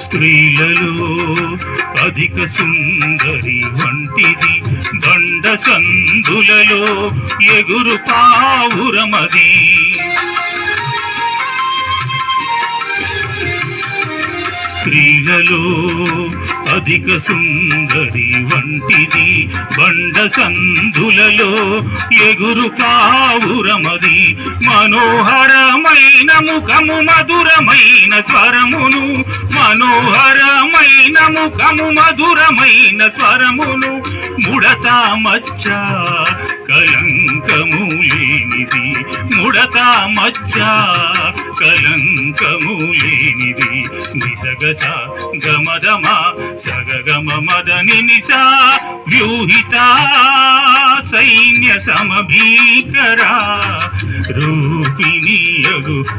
స్త్రీలలో అధిక సుందరి వంటిది బండ సందులలో ఎగురు పావురమది. స్త్రీలలో అధిక సుందరి వంటిది బండ సందులలో ఎగురు పావురమది. మనోహరమైన ముఖము మధురమైన స్వరమును, మనోహరమైన ముఖము మధురమైన స్వరమును, ముడత మచ్చ కలంకము లేనిది, ముడత మచ్చ కలంకము లేనిది. నిసగస గమదమ సగగమ మదని నిసా వ్యూహిత సైన్య సమభీకర రూపిణి యగు